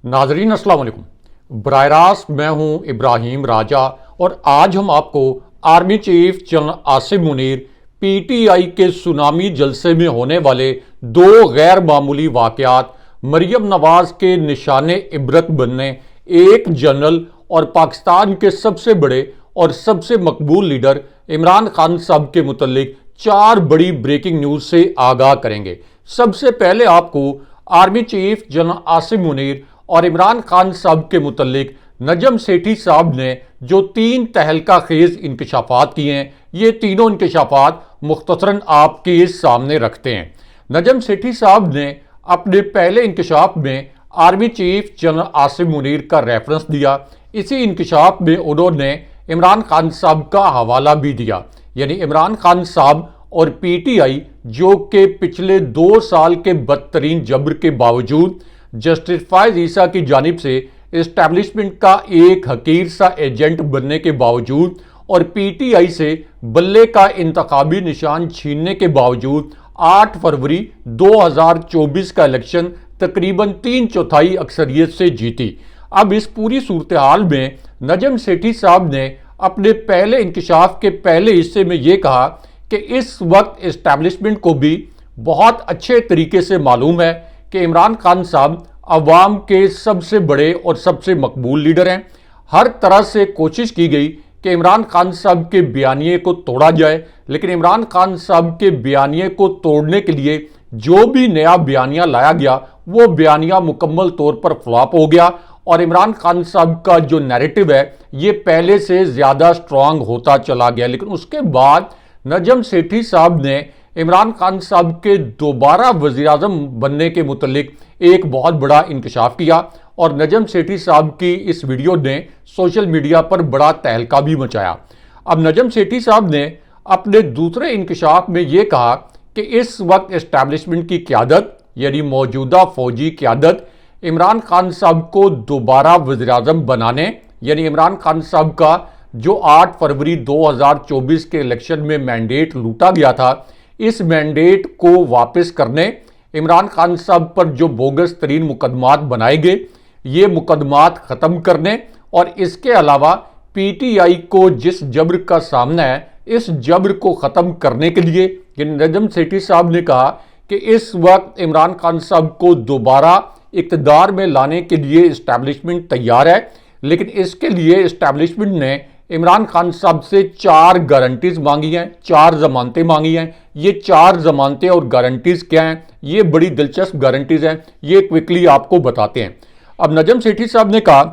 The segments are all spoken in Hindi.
नाजरीन अस्सलाम वालेकुम। बराह रास्त मैं हूं इब्राहिम राजा और आज हम आपको army chief general Asim Munir PTI के सुनामी जलसे में होने वाले दो गैर मामूली वाकयात, मरियम नवाज के निशाने इबरत बनने एक जनरल और पाकिस्तान के सबसे बड़े और सबसे मकबूल लीडर इमरान खान साहब के मुतल्लिक चार बड़ी ब्रेकिंग न्यूज से आगाह करेंगे। सबसे पहले आपको army chief general Asim Munir और इमरान खान साहब के मुतल्लिक नजम सेठी साहब ने जो तीन तहलका खेज इंकशाफात किए हैं, ये तीनों इंकशाफात मुख्तसरन आपके सामने रखते हैं। नजम सेठी साहब ने अपने पहले इंकशाफ में army chief general Asim Munir का रेफरेंस दिया। इसी इंकशाफ में उन्होंने इमरान खान साहब का हवाला भी दिया, यानी इमरान खान साहब और पीटीआई जो कि पिछले 2 साल के बदतरीन जबर के बावजूद जस्टिस फायज ईसा की जानिब से इस्टेब्लिशमेंट का एक हकीर सा एजेंट बनने के बावजूद और पीटीआई से बल्ले का इंतखाबी निशान छीनने के बावजूद 8 फरवरी 2024 का इलेक्शन तकरीबन 3/4 अक्सरियत से जीती। अब इस पूरी सूरत हाल में नजम सेठी साहब ने अपने पहले इंकशाफ के पहले हिस्से में ये कहा कि इस वक्त इस्टेब्लिशमेंट को भी बहुत अच्छे तरीके से मालूम है कि इमरान खान साहब अवाम के सबसे बड़े और सबसे मकबूल लीडर हैं। हर तरह से कोशिश की गई कि इमरान खान साहब के बयानिए को तोड़ा जाए, लेकिन इमरान खान साहब के बयानिए को तोड़ने के लिए जो भी नया बयानिया लाया गया वो बयानिया मुकम्मल तौर पर फ्लॉप हो गया और इमरान खान साहब का जो नैरेटिव है ये पहले से ज़्यादा स्ट्रांग होता चला गया। लेकिन उसके बाद नजम सेठी साहब ने इमरान खान साहब के दोबारा वज़ीर-ए-आज़म बनने के मुतल्लिक एक बहुत बड़ा इंकशाफ किया और नजम सेठी साहब की इस वीडियो ने सोशल मीडिया पर बड़ा तहलका भी मचाया। अब नजम सेठी साहब ने अपने दूसरे इंकशाफ में ये कहा कि इस वक्त इस्टेब्लिशमेंट की क़यादत यानी मौजूदा फौजी क़यादत इमरान खान साहब को दोबारा वज़ीर-ए-आज़म बनाने यानी इमरान खान साहब का जो 8 फरवरी 2024 के इलेक्शन में मैंडेट लूटा गया था, इस मैंडेट को वापस करने, इमरान खान साहब पर जो बोगस तरीन मुकदमात बनाए गए ये मुकदमात ख़त्म करने और इसके अलावा पीटीआई को जिस जबर का सामना है इस जबर को ख़त्म करने के लिए नजम सेठी साहब ने कहा कि इस वक्त इमरान खान साहब को दोबारा इक़्तिदार में लाने के लिए इस्टेब्लिशमेंट तैयार है, लेकिन इसके लिए इस्टेब्लिशमेंट ने इमरान खान साहब से 4 गारंटीज मांगी हैं, 4 जमानतें मांगी हैं। ये 4 जमानतें और गारंटीज क्या हैं, ये बड़ी दिलचस्प गारंटीज हैं, ये क्विकली आपको बताते हैं। अब नजम सेठी साहब ने कहा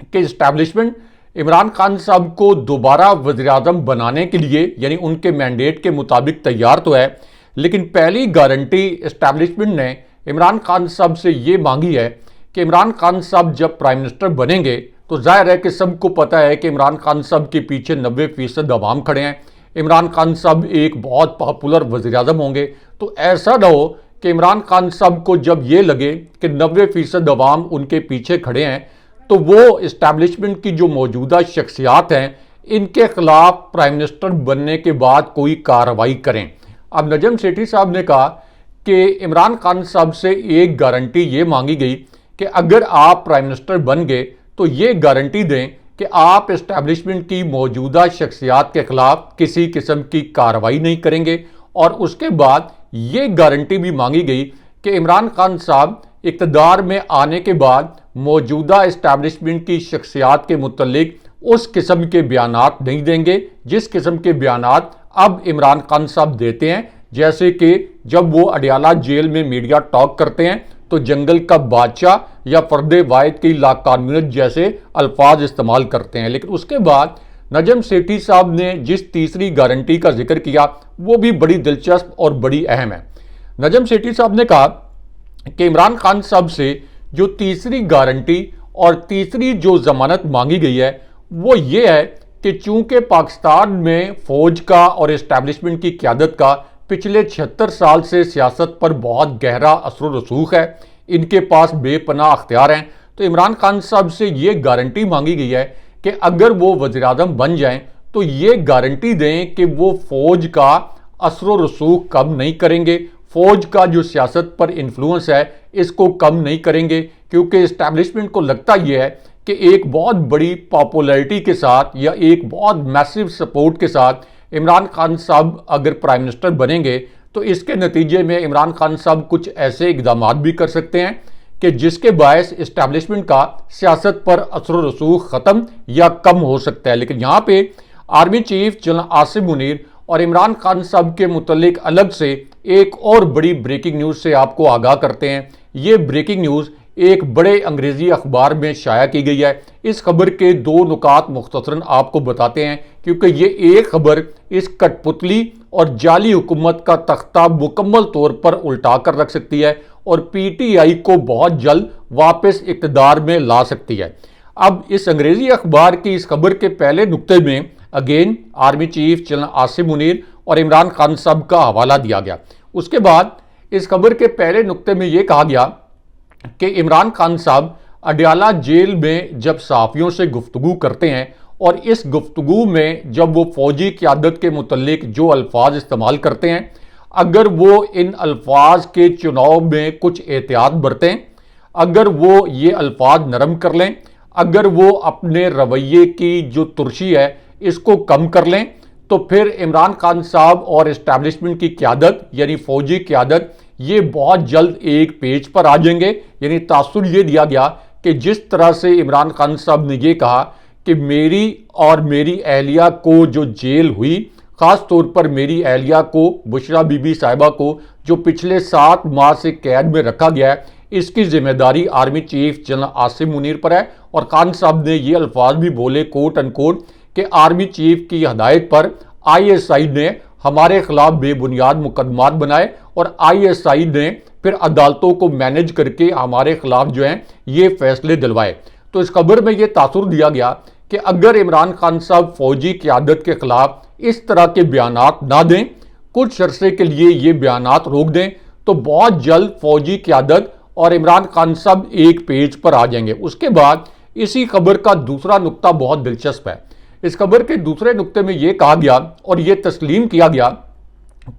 कि इस्टेब्लिशमेंट इमरान खान साहब को दोबारा वज़ीर-ए-आज़म बनाने के लिए यानी उनके मैंडेट के मुताबिक तैयार तो है, लेकिन पहली गारंटी इस्टेब्लिशमेंट ने इमरान खान साहब से ये मांगी है कि इमरान खान साहब जब प्राइम मिनिस्टर बनेंगे तो जाहिर है कि सबको पता है कि इमरान खान साहब के पीछे 90% अवाम खड़े हैं। इमरान खान साहब एक बहुत पॉपुलर वज़ीर-ए-आज़म होंगे, तो ऐसा ना हो कि इमरान खान साहब को जब ये लगे कि 90% अवाम उनके पीछे खड़े हैं तो वो इस्टेब्लिशमेंट की जो मौजूदा शख्सियात हैं इनके खिलाफ प्राइम मिनिस्टर बनने के बाद कोई कार्रवाई करें। अब नजम सेठी साहब ने कहा कि इमरान खान साहब से एक गारंटी ये मांगी गई कि अगर आप प्राइम मिनिस्टर बन गए तो ये गारंटी दें कि आप इस्टेब्लिशमेंट की मौजूदा शख्सियात के खिलाफ किसी किस्म की कार्रवाई नहीं करेंगे। और उसके बाद ये गारंटी भी मांगी गई कि इमरान खान साहब इक़्तिदार में आने के बाद मौजूदा इस्टेब्लिशमेंट की शख्सियात के मुतल्लिक उस किस्म के बयानात नहीं देंगे जिस किस्म के बयानात अब इमरान खान साहब देते हैं, जैसे कि जब वो अडियाला जेल में मीडिया टॉक करते हैं तो जंगल का बादशाह या फर्दे वाहिद की लाकानूनियत जैसे अल्फाज इस्तेमाल करते हैं। लेकिन उसके बाद नजम सेठी साहब ने जिस तीसरी गारंटी का जिक्र किया वो भी बड़ी दिलचस्प और बड़ी अहम है। नजम सेठी साहब ने कहा कि इमरान खान साहब से जो तीसरी गारंटी और तीसरी जो जमानत मांगी गई है वो ये है कि चूंकि पाकिस्तान में फौज का और इस्टेब्लिशमेंट की क़यादत का पिछले 76 साल से सियासत पर बहुत गहरा असर रसूख है, इनके पास बेपनाह अख्तियार हैं, तो इमरान खान साहब से ये गारंटी मांगी गई है कि अगर वो वज़ीर-ए-आज़म बन जाएं तो ये गारंटी दें कि वो फौज का असर रसूख कम नहीं करेंगे, फौज का जो सियासत पर इन्फ्लुएंस है इसको कम नहीं करेंगे, क्योंकि इस्टेब्लिशमेंट को लगता यह है कि एक बहुत बड़ी पॉपुलैरिटी के साथ या एक बहुत मैसिव सपोर्ट के साथ इमरान खान साहब अगर प्राइम मिनिस्टर बनेंगे तो इसके नतीजे में इमरान खान साहब कुछ ऐसे इकदाम भी कर सकते हैं कि जिसके बायस इस्टेब्लिशमेंट का सियासत पर असर रसूख ख़त्म या कम हो सकता है। लेकिन यहाँ पे army chief general Asim Munir और इमरान खान साहब के मुतल्लिक अलग से एक और बड़ी ब्रेकिंग न्यूज़ से आपको आगाह करते हैं। ये ब्रेकिंग न्यूज़ एक बड़े अंग्रेजी अखबार में शाया की गई है। इस खबर के दो नुकात मुख्तसरन आपको बताते हैं, क्योंकि ये एक खबर इस कठपुतली और जाली हुकूमत का तख्ता मुकम्मल तौर पर उल्टा कर रख सकती है और पीटीआई को बहुत जल्द वापस इक़्तिदार में ला सकती है। अब इस अंग्रेजी अखबार की इस खबर के पहले नुक्ते में again army chief general Asim Munir और इमरान खान साहब का हवाला दिया गया। उसके बाद इस खबर के पहले नुक्ते में यह कहा गया कि इमरान खान साहब अडयाला जेल में जब सहाफ़ियों से गुफ्तगू करते हैं और इस गुफ्तगू में जब वो फौजी क़यादत के मुतल्लिक जो अल्फाज इस्तेमाल करते हैं, अगर वो इन अल्फाज के चुनाव में कुछ एहतियात बरतें, अगर वो ये अल्फाज नरम कर लें, अगर वो अपने रवैये की जो तुर्शी है इसको कम कर लें, तो फिर इमरान खान साहब और इस्टेब्लिशमेंट की क़यादत यानी फ़ौजी क़यादत ये बहुत जल्द एक पेज पर आ जाएंगे। यानी तासुर ये दिया गया कि जिस तरह से इमरान खान साहब ने ये कहा कि मेरी और मेरी अहलिया को जो जेल हुई, ख़ास तौर पर मेरी अहलिया को, बुशरा बीबी साहिबा को जो पिछले 7 माह से कैद में रखा गया है, इसकी जिम्मेदारी army chief general Asim Munir पर है। और खान साहब ने ये अल्फाज भी बोले कोट अनकोट कि आर्मी चीफ की हदायत पर ISI ने हमारे खिलाफ बेबुनियाद मुकदमात बनाए और ISI ने फिर अदालतों को मैनेज करके हमारे खिलाफ जो हैं ये फैसले दिलवाए। तो इस खबर में ये तासुर दिया गया कि अगर इमरान खान साहब फौजी क़यादत के खिलाफ इस तरह के बयानात ना दें, कुछ अरसे के लिए ये बयानात रोक दें, तो बहुत जल्द फौजी क़यादत और इमरान खान साहब एक पेज पर आ जाएंगे। उसके बाद इसी खबर का दूसरा नुक्ता बहुत दिलचस्प है। इस खबर के दूसरे नुक्ते में यह कहा गया और यह तस्लीम किया गया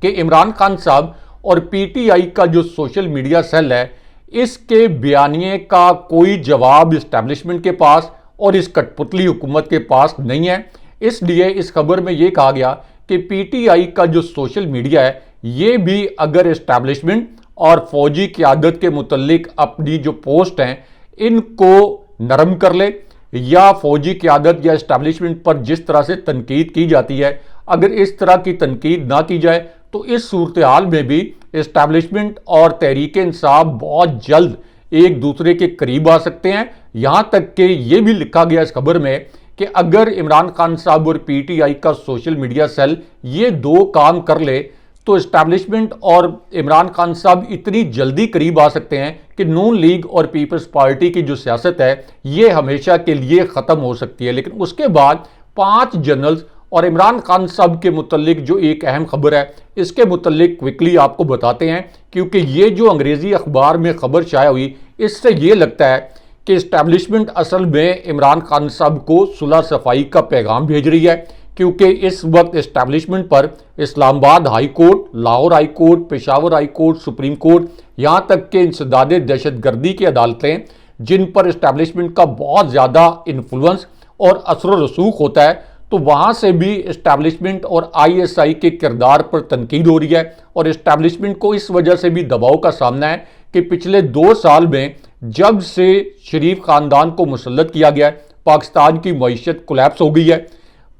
कि इमरान खान साहब और पीटीआई का जो सोशल मीडिया सेल है, इसके बयानिए का कोई जवाब इस्टेब्लिशमेंट के पास और इस कठपुतली हुकूमत के पास नहीं है। इसलिए इस खबर में यह कहा गया कि पीटीआई का जो सोशल मीडिया है ये भी अगर इस्टेब्लिशमेंट और फौजी क़यादत के मुतल्लिक अपनी जो पोस्ट हैं इनको नरम कर ले, या फौजी क़यादत या इस्टेब्लिशमेंट पर जिस तरह से तनकीद की जाती है, अगर इस तरह की तनकीद ना की जाए तो इस सूरत हाल में भी इस्टेब्लिशमेंट और तहरीक इंसाफ बहुत जल्द एक दूसरे के करीब आ सकते हैं। यहाँ तक कि ये भी लिखा गया इस खबर में कि अगर इमरान खान साहब और पीटीआई का सोशल मीडिया सेल ये दो काम कर ले तो इस्टेब्लिशमेंट और इमरान खान साहब इतनी जल्दी करीब आ सकते हैं कि नून लीग और पीपल्स पार्टी की जो सियासत है ये हमेशा के लिए ख़त्म हो सकती है। लेकिन उसके बाद 5 जनरल्स और इमरान खान साहब के मुतल्लिक जो एक अहम खबर है इसके मुतल्लिक क्विकली आपको बताते हैं, क्योंकि ये जो अंग्रेज़ी अखबार में खबर शाया हुई इससे ये लगता है कि इस्टेब्लिशमेंट असल में इमरान खान साहब को सुलह सफाई का पैगाम भेज रही है, क्योंकि इस वक्त इस्टेब्लिशमेंट पर Islamabad high court, Lahore high court, Peshawar high court, supreme court, यहाँ तक के इंसदाद दहशतगर्दी की अदालतें जिन पर इस्टेब्लिशमेंट का बहुत ज़्यादा इन्फ्लुएंस और असर रसूख होता है, तो वहाँ से भी इस्टेब्लिशमेंट और ISI के किरदार पर तनकीद हो रही है। और इस्टेब्लिशमेंट को इस वजह से भी दबाव का सामना है कि पिछले 2 साल में जब से शरीफ ख़ानदान को मुसल्लत किया गया है, पाकिस्तान की मईशत कोलैप्स हो गई है,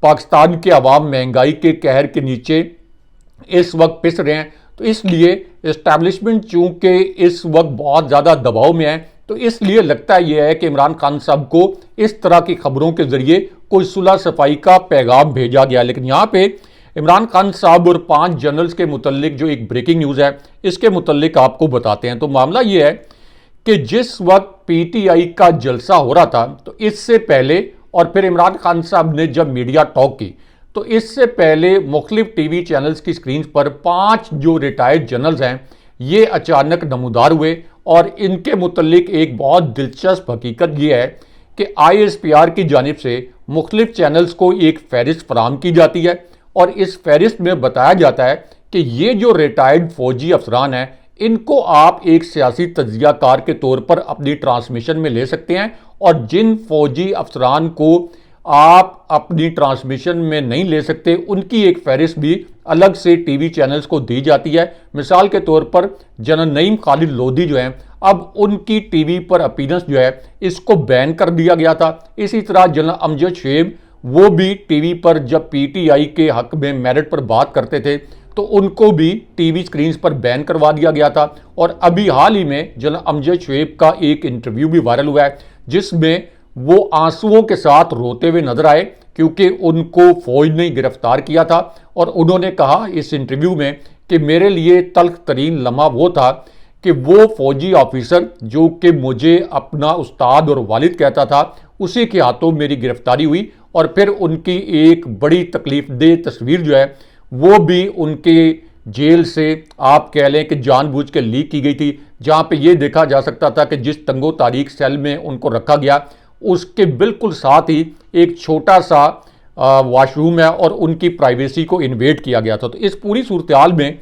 पाकिस्तान के अवाम महंगाई के कहर के नीचे इस वक्त पिस रहे हैं। तो इसलिए इस्टेब्लिशमेंट चूँकि इस वक्त बहुत ज़्यादा दबाव में है, तो इसलिए लगता यह है कि इमरान खान साहब को इस तरह की खबरों के ज़रिए कोई सुलह सफाई का पैगाम भेजा गया। लेकिन यहाँ पे इमरान खान साहब और 5 जनरल्स के मुतल्लिक जो एक ब्रेकिंग न्यूज़ है इसके मुतल्लिक आपको बताते हैं। तो मामला ये है कि जिस वक्त पीटीआई का जलसा हो रहा था, तो इससे पहले और फिर इमरान खान साहब ने जब मीडिया टॉक की तो इससे पहले मुख्तलिफ टीवी चैनल्स की स्क्रीन पर 5 जो रिटायर्ड जनरल्स हैं ये अचानक नमूदार हुए और इनके मुतल्लिक एक बहुत दिलचस्प हकीकत ये है कि ISPR की जानिब से मुख्तलिफ चैनल्स को एक फहरिस्त फराहम की जाती है और इस फहरिस्त में बताया जाता है कि ये जो रिटायर्ड फौजी अफसरान हैं इनको आप एक सियासी तज्जियाकार के तौर पर अपनी ट्रांसमिशन में ले सकते हैं, और जिन फौजी अफसरान को आप अपनी ट्रांसमिशन में नहीं ले सकते उनकी एक फहरिस्त भी अलग से टीवी चैनल्स को दी जाती है। मिसाल के तौर पर जनरल नईम खालिद लोधी जो है, अब उनकी टीवी पर अपीयरेंस जो है इसको बैन कर दिया गया था। इसी तरह जनरल अमजद शेब, वो भी टीवी पर जब पीटीआई के हक में मेरिट पर बात करते थे तो उनको भी टीवी स्क्रीन पर बैन करवा दिया गया था। और अभी हाल ही में जनरल अमजद शेब का एक इंटरव्यू भी वायरल हुआ है जिसमें वो आंसुओं के साथ रोते हुए नजर आए क्योंकि उनको फौज ने गिरफ्तार किया था। और उन्होंने कहा इस इंटरव्यू में कि मेरे लिए तल्ख तरीन लम्हा वो था कि वो फौजी ऑफिसर जो कि मुझे अपना उस्ताद और वालिद कहता था, उसी के हाथों मेरी गिरफ्तारी हुई। और फिर उनकी एक बड़ी तकलीफदेह तस्वीर जो है वो भी उनके जेल से आप कह लें कि जानबूझ के लीक की गई थी, जहां पे ये देखा जा सकता था कि जिस तंगो तारीख सेल में उनको रखा गया उसके बिल्कुल साथ ही एक छोटा सा वॉशरूम है और उनकी प्राइवेसी को इन्वेड किया गया था। तो इस पूरी सूरत हाल में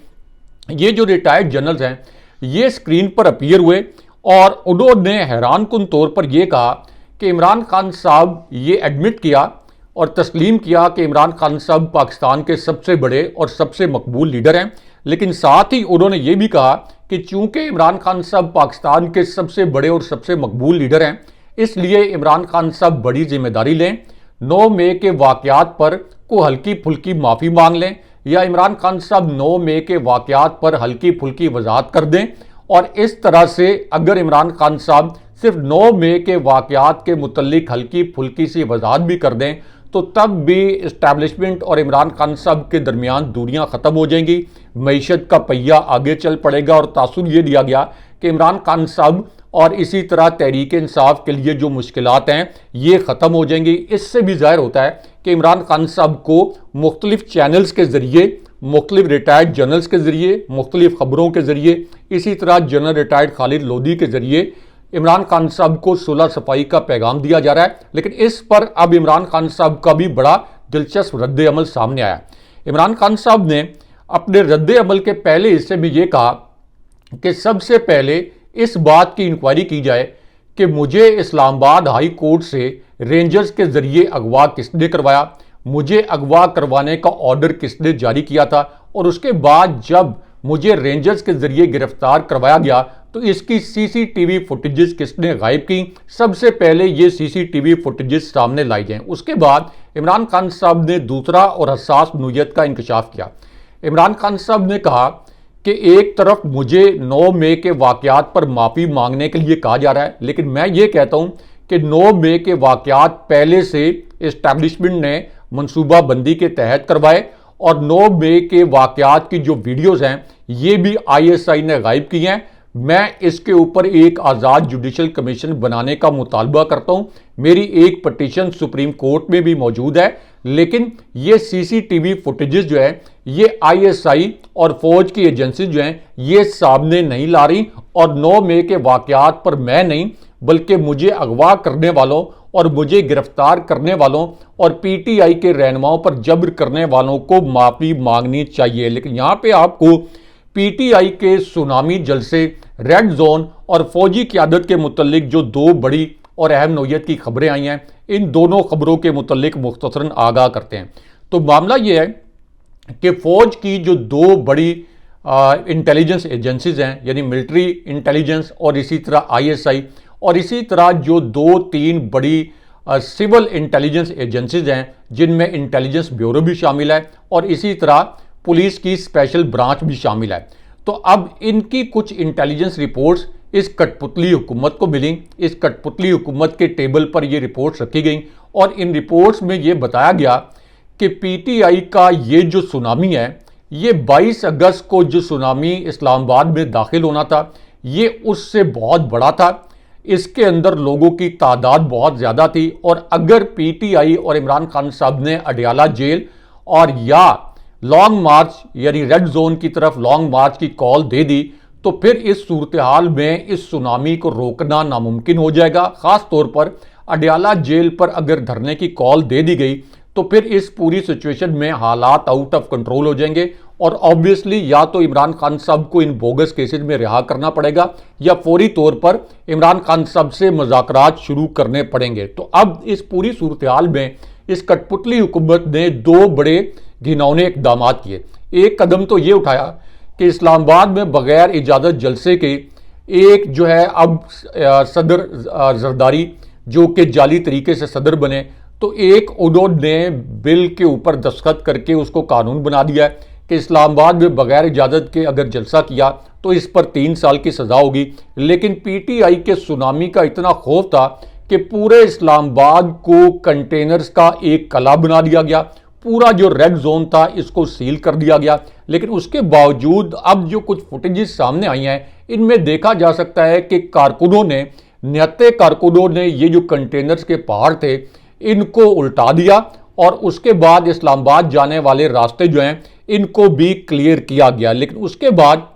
ये जो रिटायर्ड जनरल्स हैं ये स्क्रीन पर अपीयर हुए और उन्होंने हैरानकुन तौर पर यह कहा कि इमरान खान साहब ये एडमिट किया और तस्लीम किया कि इमरान खान साहब पाकिस्तान के सबसे बड़े और सबसे मकबूल लीडर हैं। लेकिन साथ ही उन्होंने ये भी कहा कि चूंकि इमरान खान साहब पाकिस्तान के सबसे बड़े और सबसे मकबूल लीडर हैं, इसलिए इमरान खान साहब बड़ी जिम्मेदारी लें, 9 मई के वाकयात पर को हल्की फुल्की माफ़ी मांग लें, या इमरान खान साहब 9 मई के वाकयात पर हल्की फुल्की वजाहत कर दें। और इस तरह से अगर इमरान खान साहब सिर्फ 9 मई के वाकयात के मुतल्लिक हल्की फुल्की सी वजाहत भी कर दें तो तब भी इस्टेब्लिशमेंट और इमरान खान साहब के दरमियान दूरियां ख़त्म हो जाएंगी, मईशत का पहिया आगे चल पड़ेगा। और तासुर ये दिया गया कि इमरान खान साहब और इसी तरह तहरीक इंसाफ के लिए जो मुश्किलात हैं ये ख़त्म हो जाएंगी। इससे भी ज़ाहिर होता है कि इमरान खान साहब को मुख्तलिफ चैनल्स के ज़रिए, मुख्तलिफ रिटायर्ड जनरल्स के ज़रिए, मुख्तलिफ ख़बरों के ज़रिए, इसी तरह जनरल रिटायर्ड खालिद लोधी के ज़रिए इमरान खान साहब को सुलह सफाई का पैगाम दिया जा रहा है। लेकिन इस पर अब इमरान खान साहब का भी बड़ा दिलचस्प रद्द अमल सामने आया। इमरान खान साहब ने अपने रद्द अमल के पहले हिस्से में ये कहा कि सबसे पहले इस बात की इंक्वायरी की जाए कि मुझे इस्लामाबाद हाई कोर्ट से रेंजर्स के जरिए अगवा किसने करवाया, मुझे अगवा करवाने का ऑर्डर किसने जारी किया था, और उसके बाद जब मुझे रेंजर्स के जरिए गिरफ्तार करवाया गया तो इसकी सीसीटीवी फुटेजेस किसने गायब की। सबसे पहले ये सीसीटीवी फुटेजेस सामने लाई जाएं। उसके बाद इमरान खान साहब ने दूसरा और हसास नोयत का इंकशाफ किया। इमरान खान साहब ने कहा कि एक तरफ मुझे 9 मई के वाकयात पर माफ़ी मांगने के लिए कहा जा रहा है, लेकिन मैं ये कहता हूँ कि 9 मई के वाकयात पहले से इस्टेब्लिशमेंट ने मनसूबाबंदी के तहत करवाए, और 9 मई के वाकयात की जो वीडियोज़ हैं ये भी ISI ने गायब की हैं। मैं इसके ऊपर एक आज़ाद जुडिशल कमीशन बनाने का मुतालबा करता हूँ। मेरी एक पटिशन सुप्रीम कोर्ट में भी मौजूद है, लेकिन ये सीसीटीवी फुटेजेस जो है ये ISI और फौज की एजेंसी जो हैं ये सामने नहीं ला रही। और 9 मई के वाकयात पर मैं नहीं बल्कि मुझे अगवा करने वालों और मुझे गिरफ्तार करने वालों और PTI के रहनुमाओं पर जबर करने वालों को माफ़ी मांगनी चाहिए। लेकिन यहाँ पे आपको PTI के सुनामी जलसे, रेड जोन और फौजी क़यादत के मुतल्लिक जो 2 बड़ी और अहम नौयत की खबरें आई हैं, इन दोनों खबरों के मुतल्लिक मुख्तसरन आगाह करते हैं। तो मामला ये है कि फ़ौज की जो 2 बड़ी इंटेलिजेंस एजेंसीज हैं, यानी मिलिट्री इंटेलिजेंस और इसी तरह ISI, और इसी तरह जो 2-3 बड़ी सिविल इंटेलिजेंस एजेंसीज हैं जिनमें इंटेलिजेंस ब्यूरो भी शामिल है और इसी तरह पुलिस की स्पेशल ब्रांच भी शामिल है। तो अब इनकी कुछ इंटेलिजेंस रिपोर्ट्स इस कठपुतली हुकूमत को मिली। इस कठपुतली हुकूमत के टेबल पर ये रिपोर्ट्स रखी गई और इन रिपोर्ट्स में ये बताया गया कि PTI का ये जो सुनामी है, ये 22 अगस्त को जो सुनामी इस्लामाबाद में दाखिल होना था ये उससे बहुत बड़ा था। इसके अंदर लोगों की तादाद बहुत ज़्यादा थी, और अगर PTI और इमरान खान साहब ने अडियाला जेल और या लॉन्ग मार्च यानी रेड जोन की तरफ लॉन्ग मार्च की कॉल दे दी तो फिर इस सूरत हाल में इस सुनामी को रोकना नामुमकिन हो जाएगा। ख़ास तौर पर अडियाला जेल पर अगर धरने की कॉल दे दी गई तो फिर इस पूरी सिचुएशन में हालात आउट ऑफ कंट्रोल हो जाएंगे और ऑब्वियसली या तो इमरान खान साहब को इन बोगस केसेस में रिहा करना पड़ेगा या फौरी तौर पर इमरान खान साहब से मुज़ाकरात शुरू करने पड़ेंगे। तो अब इस पूरी सूरत हाल में इस कठपुतली हुकूमत ने दो बड़े घिनौने इकदाम किए। एक कदम तो ये उठाया कि इस्लामाबाद में बगैर इजाज़त जलसे के एक जो है अब सदर जरदारी जो कि जाली तरीके से सदर बने, तो एक उन्होंने बिल के ऊपर दस्तखत करके उसको कानून बना दिया है कि इस्लामाबाद में बगैर इजाज़त के अगर जलसा किया तो इस पर 3 साल की सज़ा होगी। लेकिन पीटीआई के सुनामी का इतना खौफ था कि पूरे इस्लामाबाद को कंटेनर्स का एक कला बना दिया गया, पूरा जो रेड जोन था इसको सील कर दिया गया। लेकिन उसके बावजूद अब जो कुछ फुटेजेस सामने आई हैं इनमें देखा जा सकता है कि कारकुनों ने, निहत्ते कारकुनों ने ये जो कंटेनर्स के पहाड़ थे इनको उल्टा दिया और उसके बाद इस्लामाबाद जाने वाले रास्ते जो हैं इनको भी क्लियर किया गया। लेकिन उसके बाद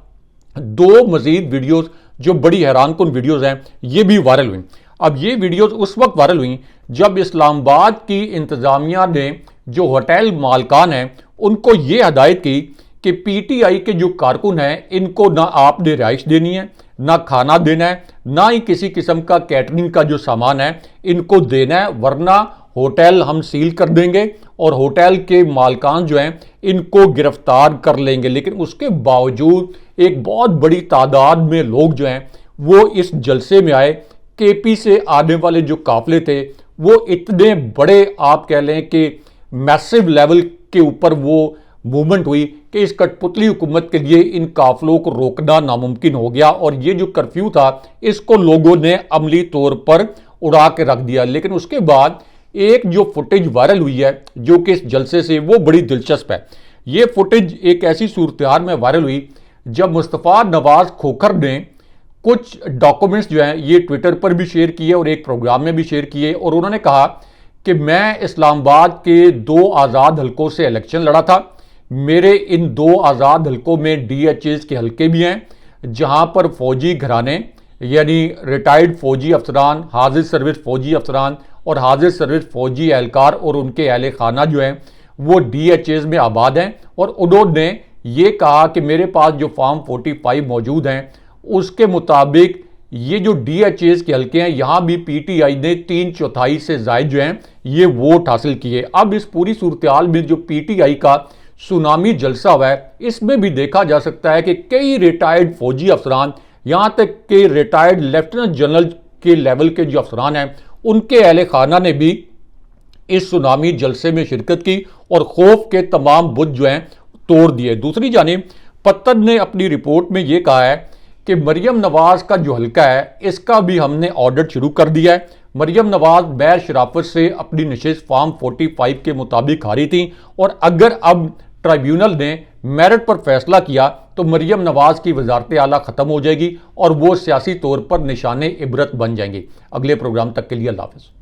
दो मजीद वीडियोस जो बड़ी हैरानकुन वीडियोस हैं ये भी वायरल हुई। अब ये वीडियोस उस वक्त वायरल हुई जब इस्लामाबाद की इंतजामिया ने जो होटल मालकान हैं उनको ये हदायत की कि पीटीआई के जो कारकुन हैं इनको ना आपने रिहाइश देनी है, ना खाना देना है, ना ही किसी किस्म का कैटरिंग का जो सामान है इनको देना है, वरना होटल हम सील कर देंगे और होटल के मालकान जो हैं इनको गिरफ्तार कर लेंगे। लेकिन उसके बावजूद एक बहुत बड़ी तादाद में लोग जो हैं वो इस जलसे में आए। केपी से आने वाले जो काफिले थे वो इतने बड़े, आप कह लें कि मैसिव लेवल के ऊपर वो मूवमेंट हुई कि इस कठपुतली हुकूमत के लिए इन काफिलों को रोकना नामुमकिन हो गया और ये जो कर्फ्यू था इसको लोगों ने अमली तौर पर उड़ा के रख दिया। लेकिन उसके बाद एक जो फुटेज वायरल हुई है जो कि इस जलसे से वो बड़ी दिलचस्प है। ये फुटेज एक ऐसी सूरत हाल में वायरल हुई जब मुस्तफ़ा नवाज खोखर ने कुछ डॉक्यूमेंट्स जो हैं ये ट्विटर पर भी शेयर किए और एक प्रोग्राम में भी शेयर किए और उन्होंने कहा कि मैं इस्लामाबाद के 2 आज़ाद हलकों से इलेक्शन लड़ा था। मेरे इन 2 आज़ाद हलकों में DHAs के हलके भी हैं जहां पर फौजी घराने यानी रिटायर्ड फौजी अफसरान, हाजिर सर्विस फौजी अफसरान और हाजिर सर्विस फौजी एहलकार और उनके अहल खाना जो हैं वो DHAs में आबाद हैं। और उन्होंने ये कहा कि मेरे पास जो फॉर्म 45 मौजूद हैं उसके मुताबिक ये जो DHAs के हल्के हैं यहाँ भी पीटीआई ने 3/4 से ज़ायद जो हैं ये वोट हासिल किए। अब इस पूरी सूरत हाल में जो पीटीआई का सुनामी जलसा हुआ है इसमें भी देखा जा सकता है कि कई रिटायर्ड फौजी अफसरान, यहाँ तक कि रिटायर्ड लेफ्टिनेंट जनरल के लेवल के जो अफसरान हैं उनके अहल खाना ने भी इस सुनामी जलसे में शिरकत की और खौफ के तमाम बुत जो हैं तोड़ दिए। दूसरी जानिब पत्तर ने अपनी रिपोर्ट में ये कहा है कि मरियम नवाज का जो हल्का है इसका भी हमने ऑडिट शुरू कर दिया है। मरियम नवाज बैर शराफत से अपनी नशिस्त फॉर्म 45 के मुताबिक हारी थी और अगर अब ट्राइब्यूनल ने मेरिट पर फैसला किया तो मरियम नवाज की वजारत आला खत्म हो जाएगी और वो सियासी तौर पर निशाने इबरत बन जाएंगी। अगले प्रोग्राम तक के लिए अल्लाह हाफ़िज़।